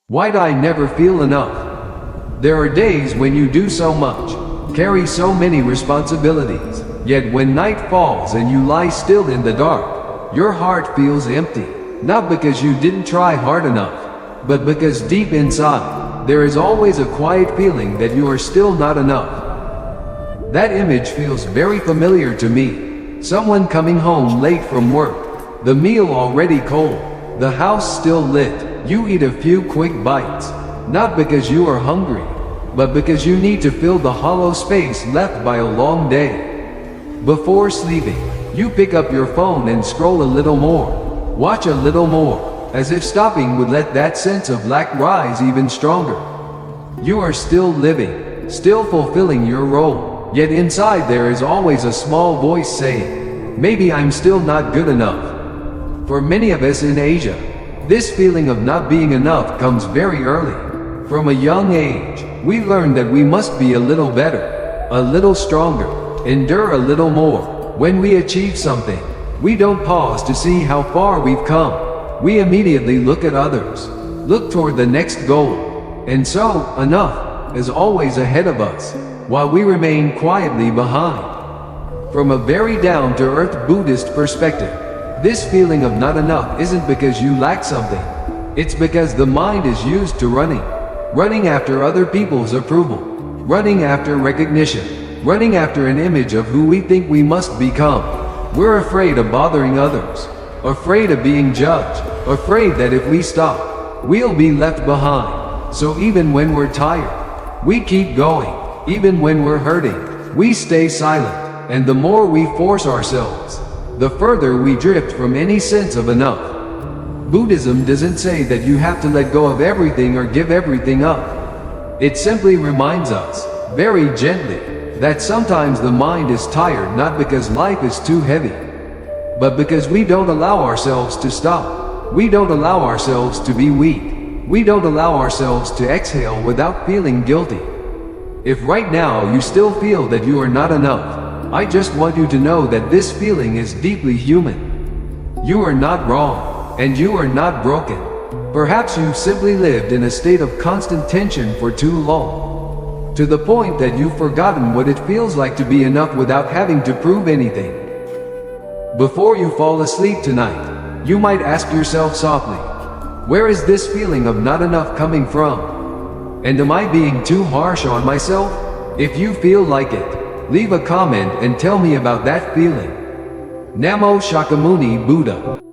Why'd I never feel enough? There are days when you do so much, carry so many responsibilities, yet when night falls and you lie still in the dark, your heart feels empty. Not because you didn't try hard enough, but because deep inside, there is always a quiet feeling that you are still not enough. That image feels very familiar to me. Someone coming home late from work, the meal already cold, the house still lit. You eat a few quick bites, not because you are hungry, but because you need to fill the hollow space left by a long day. Before sleeping, you pick up your phone and scroll a little more, watch a little more, as if stopping would let that sense of lack rise even stronger. You are still living, still fulfilling your role, yet inside there is always a small voice saying, maybe I'm still not good enough. For many of us in Asia, this feeling of not being enough comes very early. From a young age, we learn that we must be a little better, a little stronger, endure a little more. When we achieve something, we don't pause to see how far we've come. We immediately look at others, look toward the next goal. And so, enough is always ahead of us, while we remain quietly behind. From a very down-to-earth Buddhist perspective, this feeling of not enough isn't because you lack something. It's because the mind is used to running after other people's approval, running after recognition, running after an image of who we think we must become. We're afraid of bothering others, afraid of being judged, afraid that if we stop, we'll be left behind. So even when we're tired, we keep going. Even when we're hurting, we stay silent. And the more we force ourselves, the further we drift from any sense of enough. Buddhism doesn't say that you have to let go of everything or give everything up. It simply reminds us, very gently, that sometimes the mind is tired not because life is too heavy, but because we don't allow ourselves to stop. We don't allow ourselves to be weak. We don't allow ourselves to exhale without feeling guilty. If right now you still feel that you are not enough, I just want you to know that this feeling is deeply human. You are not wrong, and you are not broken. Perhaps you've simply lived in a state of constant tension for too long, to the point that you've forgotten what it feels like to be enough without having to prove anything. Before you fall asleep tonight, you might ask yourself softly, where is this feeling of not enough coming from? And am I being too harsh on myself? If you feel like it, leave a comment and tell me about that feeling. Namo Shakyamuni Buddha.